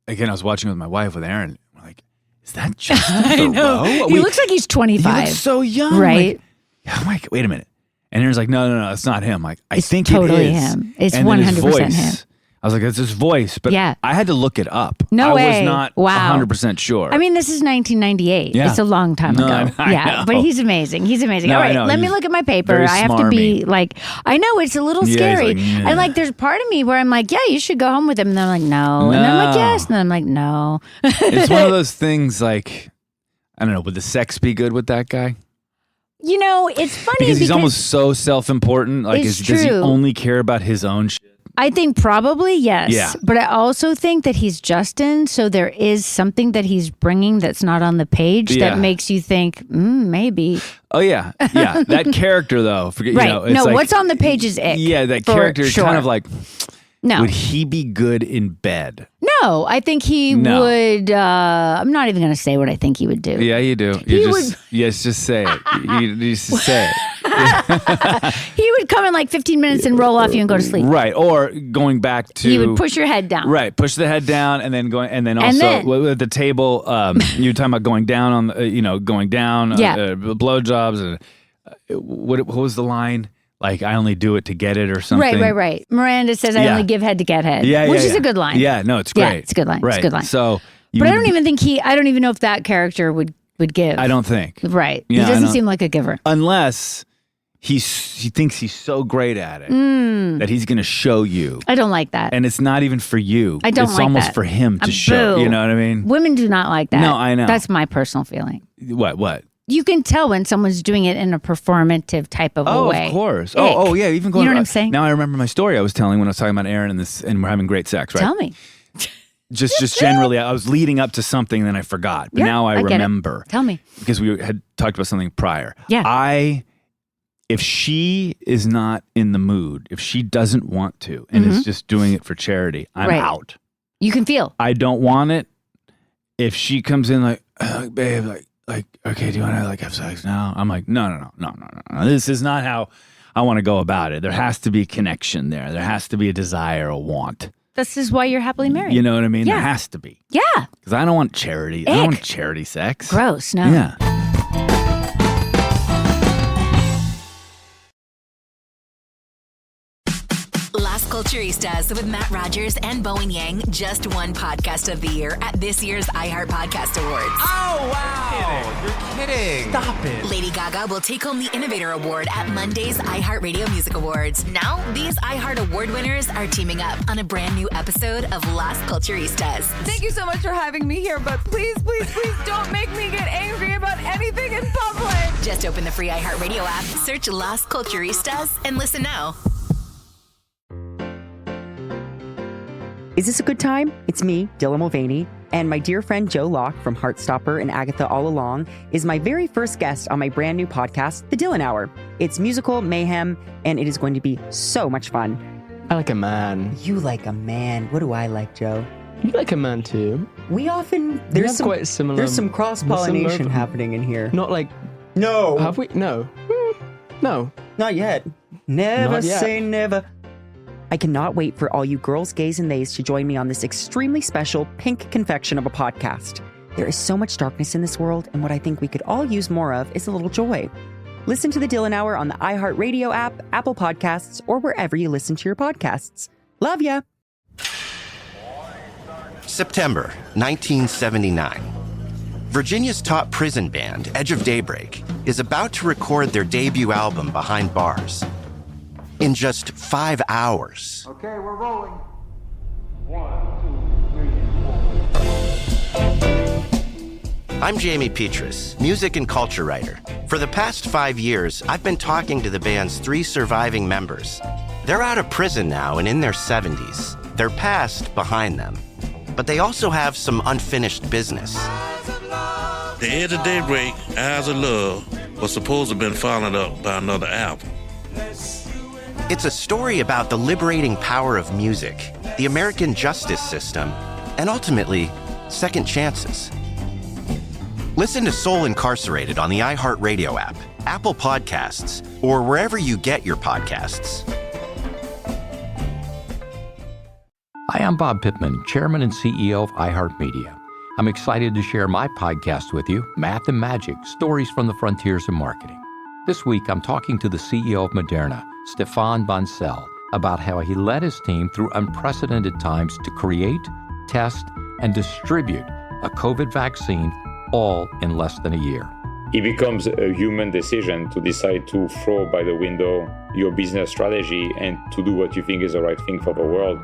again, I was watching with my wife, with Aaron. We're like, is that Justin I know. Theroux? He looks like he's 25. He looks so young. Right? I'm like, wait a minute. And Aaron's like, no, it's not him. I'm like, I think totally it is. him. It's and 100% him. I was like, it's his voice. But I had to look it up. No way. I was not 100% sure. I mean, this is 1998. Yeah. It's a long time ago. I know. But he's amazing. He's amazing. No, All right, I know. let me He's look at my paper. very I have to be smarmy. like, I know it's a little Yeah, he's scary. like, yeah. And like, there's part of me where I'm like, yeah, you should go home with him. And then I'm like, no. And then I'm like, yes. And then I'm like, no. It's one of those things like, I don't know, would the sex be good with that guy? You know, it's funny Because he's almost so self-important. Like, It's does he true. only care about his own shit? I think probably yes. Yeah. But I also think that he's Justin, so there is something that he's bringing that's not on the page Yeah. that makes you think, maybe. Oh, yeah. Yeah. That character, though, forget, Right. you know, it's No, like, what's on the page is ick. Yeah, that for character is sure. kind of like, No. would he be good in bed? No, I think he No. would. I'm not even going to say what I think he would do. Yeah, you do. He Yes, just say it. You just say it. He would come in like 15 minutes and roll off you and go to sleep. Right. Or going back to. He would push your head down. Right. Push the head down and then going, and then also then- at the table, you were talking about going down on, going down, Yeah. blowjobs. And what was the line? Like, I only do it to get it or something. Right. Miranda says, I Yeah. only give head to get head. Yeah, Which yeah, is yeah. a good line. Yeah, no, it's great. Yeah, it's a good line. Right. It's a good line. So, But I don't even think I don't even know if that character would give. I don't think. Right. Yeah, he I doesn't don't- seem like a giver. Unless he thinks he's so great at it that he's going to show you. I don't like that. And it's not even for you. I don't It's like almost that. for him to show. Boo. You know what I mean? Women do not like that. No, I know. That's my personal feeling. What? You can tell when someone's doing it in a performative type of a way. Of course. Ick. Oh, yeah. Even going. You know what I'm saying? Now I remember my story I was telling when I was talking about Aaron and we're having great sex. Right? Tell me. Just generally, I was leading up to something, then I forgot. But Yeah, now I get it. remember. Tell me. Because we had talked about something prior. Yeah. If she is not in the mood, if she doesn't want to, and is just doing it for charity, I'm Right. out. You can feel. I don't want it. If she comes in like, babe, like, okay, do you want to like have sex now? I'm like, no. This is not how I want to go about it. There has to be connection there. There has to be a desire, a want. This is why you're happily married. You know what I mean? Yeah. There has to be. Yeah. Because I don't want charity. I don't want charity sex. Gross. No. Yeah. Las Culturistas with Matt Rogers and Bowen Yang just won Podcast of the Year at this year's iHeart Podcast Awards. Oh, wow. You're kidding. Stop it. Lady Gaga will take home the Innovator Award at Monday's iHeart Radio Music Awards. Now, these iHeart Award winners are teaming up on a brand new episode of Las Culturistas. Thank you so much for having me here, but please don't make me get angry about anything in public. Just open the free iHeart Radio app, search Las Culturistas, and listen now. Is this a good time? It's me, Dylan Mulvaney, and my dear friend Joe Locke from Heartstopper and Agatha All Along is my very first guest on my brand new podcast, The Dylan Hour. It's musical mayhem, and it is going to be so much fun. I like a man. You like a man. What do I like, Joe? You like a man too. We often... We There's have some, quite similar. there's some cross-pollination similar- happening in here. Not like. No. Have we? No. No. Not yet. Never Not yet. say never. I cannot wait for all you girls, gays, and theys to join me on this extremely special pink confection of a podcast. There is so much darkness in this world, and what I think we could all use more of is a little joy. Listen to the Dylan Hour on the iHeartRadio app, Apple Podcasts, or wherever you listen to your podcasts. Love ya! September 1979. Virginia's top prison band, Edge of Daybreak, is about to record their debut album, Behind Bars. In just 5 hours. Okay, we're rolling. 1, 2, 3, 4. I'm Jamie Petrus, music and culture writer. For the past 5 years, I've been talking to the band's 3 surviving members. They're out of prison now and in their 70s. Their past behind them. but they also have some unfinished business. The edge of daybreak, Eyes of Love, was supposed to have been followed up by another album. It's a story about the liberating power of music, the American justice system, and ultimately, second chances. Listen to Soul Incarcerated on the iHeartRadio app, Apple Podcasts, or wherever you get your podcasts. Hi, I'm Bob Pittman, Chairman and CEO of iHeartMedia. I'm excited to share my podcast with you, Math and Magic, Stories from the Frontiers of Marketing. This week, I'm talking to the CEO of Moderna, Stéphane Bancel, about how he led his team through unprecedented times to create, test, and distribute a COVID vaccine all in less than a year. It becomes a human decision to decide to throw by the window your business strategy and to do what you think is the right thing for the world.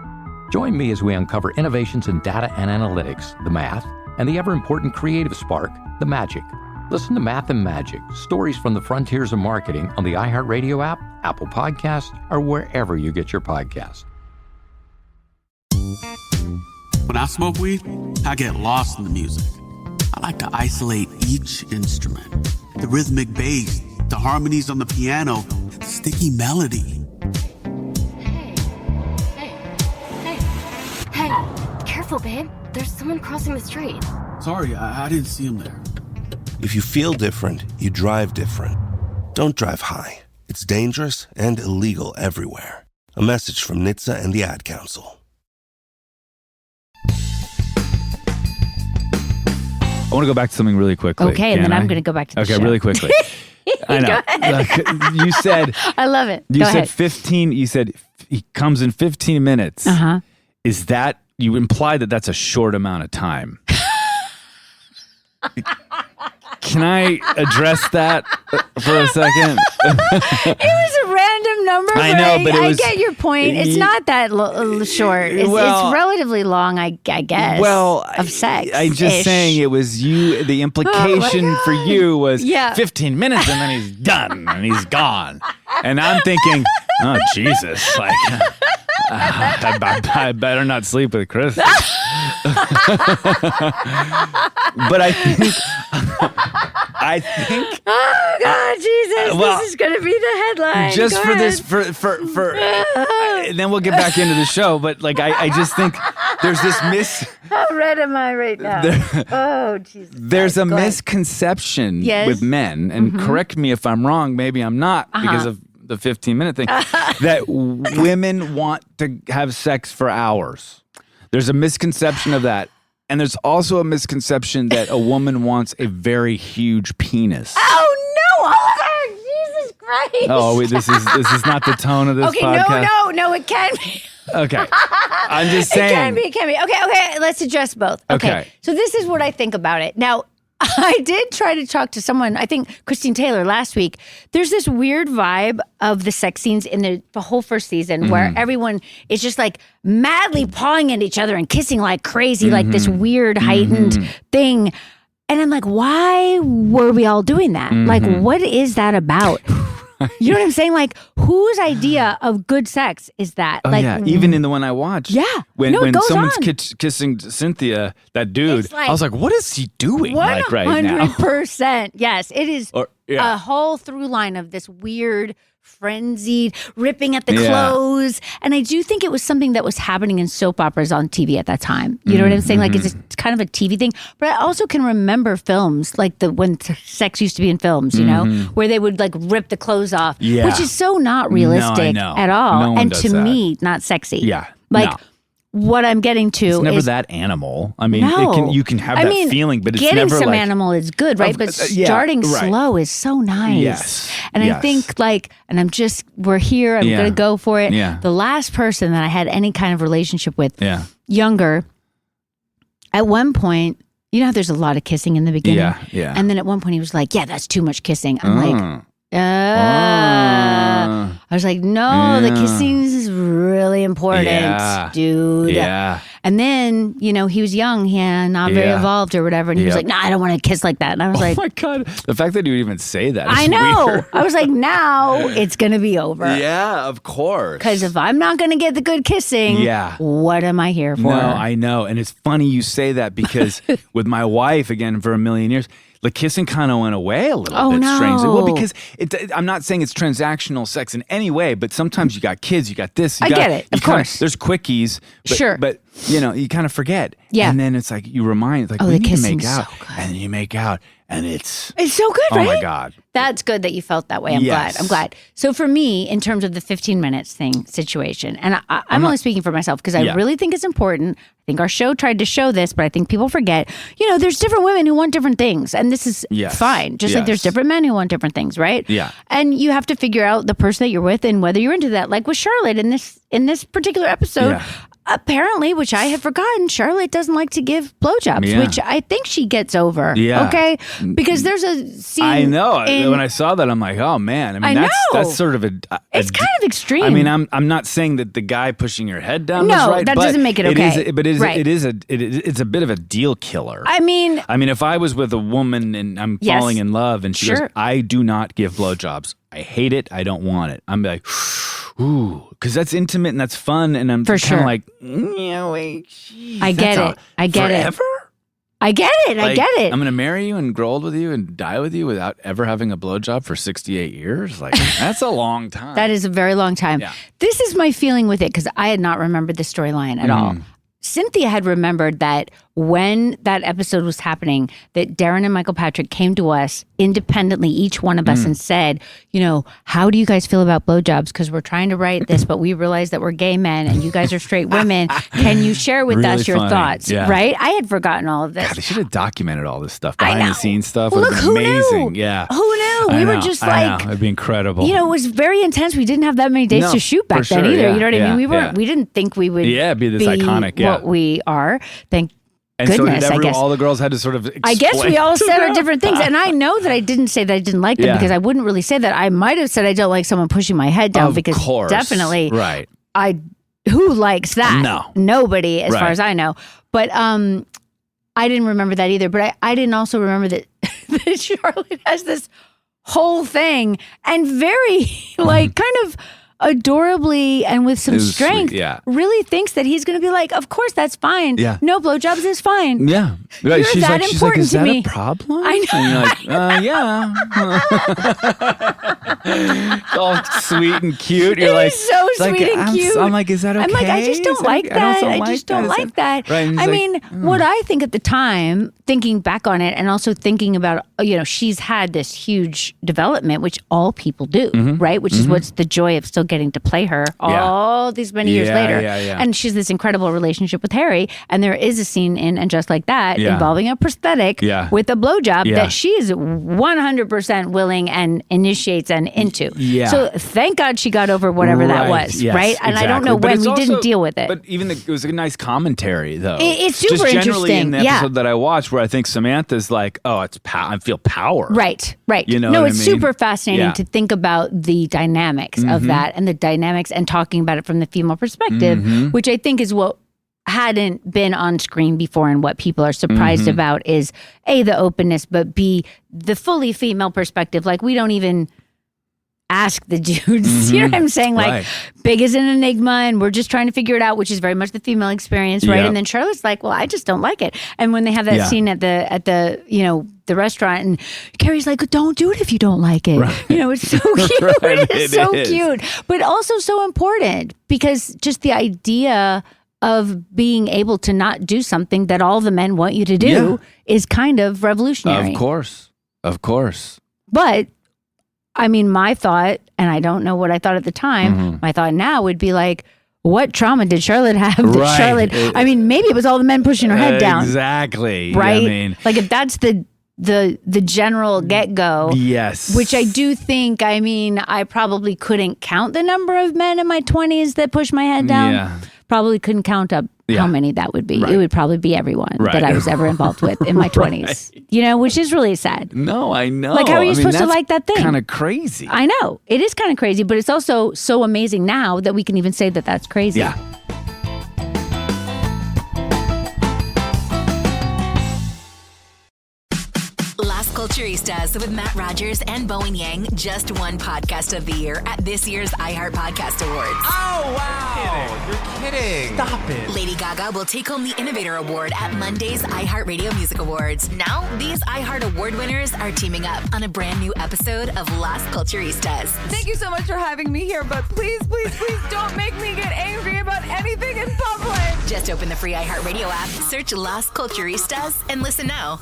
Join me as we uncover innovations in data and analytics, the math, and the ever-important creative spark, the magic. Listen to Math and Magic, Stories from the Frontiers of Marketing on the iHeartRadio app, Apple Podcasts, or wherever you get your podcasts. When I smoke weed, I get lost in the music. I like to isolate each instrument. The rhythmic bass, the harmonies on the piano, the sticky melody. Hey, careful, babe. There's someone crossing the street. Sorry, I didn't see him there. If you feel different, you drive different. Don't drive high. It's dangerous and illegal everywhere. A message from NHTSA and the Ad Council. I want to go back to something really quickly. Okay, and then I'm going to go back to the show. Okay, really quickly. I know. You said... I love it. You go said ahead. 15... You said he comes in 15 minutes. Uh-huh. Is that... You imply that that's a short amount of time. Can I address that for a second? It was a random number. I know, but it was... I get your point. It's not that short. It's relatively long, I guess. Well, of sex. I'm just saying it was you. The implication for you was 15 minutes and then he's done and he's gone. And I'm thinking, oh, Jesus. Like, I better not sleep with Chris. But I think. Oh God, Jesus! This is going to be the headline. Just Go for ahead. this, for, and then we'll get back into the show. But like, I just think there's this How red am I right now? Oh Jesus! There's a misconception with men, and correct me if I'm wrong. Maybe I'm not because of the 15-minute thing. That women want to have sex for hours. There's a misconception of that. And there's also a misconception that a woman wants a very huge penis. Oh no, Oliver! Jesus Christ! Oh, wait, this is not the tone of this podcast. No, it can be. Okay, I'm just saying. It can be. Okay, let's address both. Okay, so this is what I think about it. Now, I did try to talk to someone, I think Christine Taylor last week. There's this weird vibe of the sex scenes in the whole first season where everyone is just like madly pawing at each other and kissing like crazy, like this weird heightened thing. And I'm like, why were we all doing that? Like, what is that about? You know what I'm saying? Like, whose idea of good sex is that? Oh, like, yeah, even in the one I watched. Yeah. When it goes someone's on. kissing Cynthia, that dude, like, I was like, what is he doing like right now? 100%. Yes, it is a whole through line of this weird, frenzied, ripping at the clothes. And I do think it was something that was happening in soap operas on TV at that time. You know what I'm saying? Like, it's kind of a TV thing. But I also can remember films, like when sex used to be in films, you know, where they would like rip the clothes off, which is so not realistic at all. No one and does to that. me, not sexy. Yeah. Like, what I'm getting to it's never is that animal. I mean, you can have that feeling, but it's getting never some like animal is good, right? But starting slow is so nice. Yes. And I think we're here. I'm going to go for it. Yeah. The last person that I had any kind of relationship with, younger, at one point, you know how there's a lot of kissing in the beginning? Yeah. And then at one point he was like, yeah, that's too much kissing. I'm like, I was like, no, the kissing is really important, dude. Yeah. And then, he was young, not very evolved or whatever. And he was like, I don't want to kiss like that. And I was like, oh my God. The fact that you would even say that is I know. weird. I was like, now it's going to be over. Yeah, of course. Because if I'm not going to get the good kissing, what am I here for? No, I know. And it's funny you say that because with my wife, again, for a million years, the kissing kind of went away a little bit strangely. Well, because I'm not saying it's transactional sex in any way, but sometimes you got kids, you got this. I get it, of course. There's quickies. But, But, you kind of forget. Yeah. And then it's like you remind, like, we need to make out. So and then you make out. And it's so good, right? Oh my God. That's good that you felt that way. I'm glad. So for me, in terms of the 15 minutes situation, and I'm only speaking for myself because I really think it's important. I think our show tried to show this, but I think people forget, there's different women who want different things. And this is fine. Just like there's different men who want different things, right? Yeah. And you have to figure out the person that you're with and whether you're into that. Like with Charlotte in this particular episode, apparently, which I had forgotten, Charlotte doesn't like to give blowjobs, which I think she gets over. Yeah. Okay? Because there's a scene. I know. When I saw that, I'm like, oh man. I mean, that's sort of it's kind of extreme. I mean, I'm not saying that the guy pushing your head down no, is right. that doesn't make it okay. It's a bit of a deal killer. I mean, if I was with a woman and I'm falling in love and she goes, I do not give blowjobs. I hate it. I don't want it. I'm like, ooh, because that's intimate and that's fun. And I'm kind of like, wait. Geez, I get it. I get forever? it. I get it. I get it. I'm going to marry you and grow old with you and die with you without ever having a blowjob for 68 years? Like, that's a long time. That is a very long time. Yeah. This is my feeling with it because I had not remembered the storyline at all. Cynthia had remembered that when that episode was happening, that Darren and Michael Patrick came to us independently, each one of us, and said, how do you guys feel about blowjobs? Because we're trying to write this, but we realize that we're gay men and you guys are straight women. Can you share with us your thoughts? Yeah. Right? I had forgotten all of this. God, they should have documented all this stuff. Behind the scenes stuff. Well, It was amazing. Knew? Yeah. Who knew? We were just like, it'd be incredible. It was very intense. We didn't have that many days to shoot back then either. Yeah, you know what I mean? We didn't think we would be this iconic, what we are. Thank and goodness, so I guess. All the girls had to sort of I guess we all said our them. different things. And I know that I didn't say that I didn't like them because I wouldn't really say that. I might have said I don't like someone pushing my head down because definitely who likes that? No. Nobody, as far as I know. But I didn't remember that either. But I didn't also remember that, that Charlotte has this whole thing and very kind of adorably and with some strength really thinks that he's going to be like, of course that's fine. Yeah. No blowjobs is fine. Yeah. You're that important is to that me. a problem? I know. And you're like, it's all sweet and cute. You're like, so sweet and cute. I'm like, is that okay? I'm like, I just don't like that. I just don't like that. Right. I mean, what I think at the time, thinking back on it and also thinking about, she's had this huge development, which all people do, right? Which is what's the joy of still getting to play her all these many years later. And she's this incredible relationship with Harry. And there is a scene in And Just Like That involving a prosthetic with a blowjob that she is 100% willing and initiates and into. Yeah. So thank God she got over whatever that was, right? And I don't know when we didn't deal with it. But even it was a nice commentary, though. It's super just generally interesting. In the episode that I watched, where I think Samantha's like, "Oh, I feel power." Right. You know, no, what it's I mean? super fascinating to think about the dynamics of that and the dynamics and talking about it from the female perspective, which I think is what hadn't been on screen before, and what people are surprised about is A, the openness, but B, the fully female perspective. Like, we don't even ask the dudes, you know what I'm saying? Like, Big is an enigma and we're just trying to figure it out, which is very much the female experience, right? And then Charlotte's like, well, I just don't like it. And when they have that scene at the the restaurant, and Carrie's like, don't do it if you don't like it. It's so cute. It's so cute, but also so important, because just the idea of being able to not do something that all the men want you to do is kind of revolutionary. Of course. But I mean, my thought, and I don't know what I thought at the time, my thought now would be like, what trauma did Charlotte have? Charlotte, I mean, maybe it was all the men pushing her head down. Exactly. Right? I mean, like, if that's the general get-go. Yes. Which I do think, I mean, I probably couldn't count the number of men in my 20s that pushed my head down. Yeah. Probably couldn't count up how many that would be. Right. It would probably be everyone that I was ever involved with in my 20s. Which is really sad. No, I know. Like, how are you supposed to like that thing? Kind of crazy. I know. It is kind of crazy, but it's also so amazing now that we can even say that that's crazy. Yeah. Culturistas with Matt Rogers and Bowen Yang just won Podcast of the Year at this year's iHeart Podcast Awards. Oh, wow. You're kidding. Stop it. Lady Gaga will take home the Innovator Award at Monday's iHeartRadio Music Awards. Now, these iHeart Award winners are teaming up on a brand new episode of Las Culturistas. Thank you so much for having me here, but please, please, please don't make me get angry about anything in public. Just open the free iHeartRadio app, search Las Culturistas, and listen now.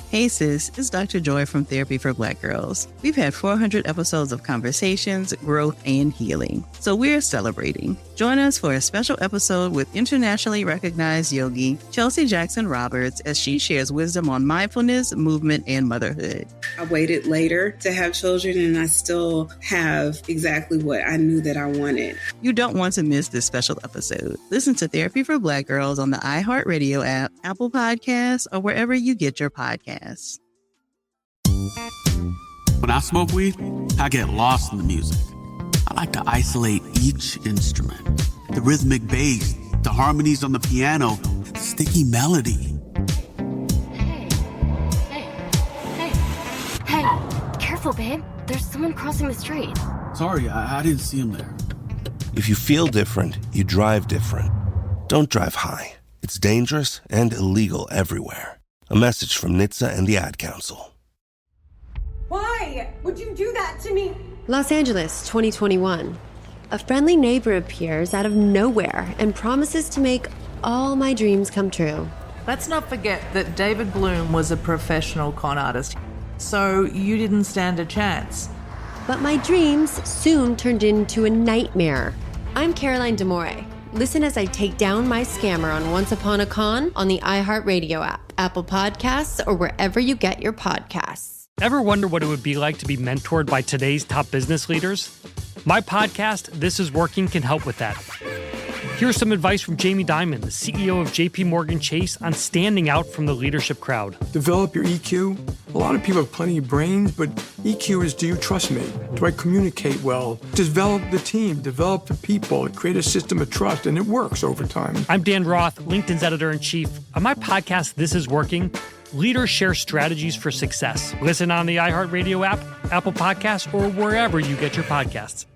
Hey sis, it's Dr. Joy from Therapy for Black Girls. We've had 400 episodes of conversations, growth, and healing. So we're celebrating. Join us for a special episode with internationally recognized yogi, Chelsea Jackson Roberts, as she shares wisdom on mindfulness, movement, and motherhood. I waited later to have children, and I still have exactly what I knew that I wanted. You don't want to miss this special episode. Listen to Therapy for Black Girls on the iHeartRadio app, Apple Podcasts, or wherever you get your podcasts. When I smoke weed, I get lost in the music. I like to isolate each instrument. The rhythmic bass, the harmonies on the piano, the sticky melody. Hey, careful, babe. There's someone crossing the street. Sorry, I didn't see him there. If you feel different, you drive different. Don't drive high. It's dangerous and illegal everywhere. A message from NHTSA and the Ad Council. Why would you do that to me? Los Angeles, 2021. A friendly neighbor appears out of nowhere and promises to make all my dreams come true. Let's not forget that David Bloom was a professional con artist, so you didn't stand a chance. But my dreams soon turned into a nightmare. I'm Caroline DeMore. Listen as I take down my scammer on Once Upon a Con on the iHeartRadio app, Apple Podcasts, or wherever you get your podcasts. Ever wonder what it would be like to be mentored by today's top business leaders? My podcast, This Is Working, can help with that. Here's some advice from Jamie Dimon, the CEO of JP Morgan Chase, on standing out from the leadership crowd. Develop your EQ. A lot of people have plenty of brains, but EQ is, do you trust me? Do I communicate well? Develop the team, develop the people, create a system of trust, and it works over time. I'm Dan Roth, LinkedIn's editor-in-chief. On my podcast, This Is Working, leaders share strategies for success. Listen on the iHeartRadio app, Apple Podcasts, or wherever you get your podcasts.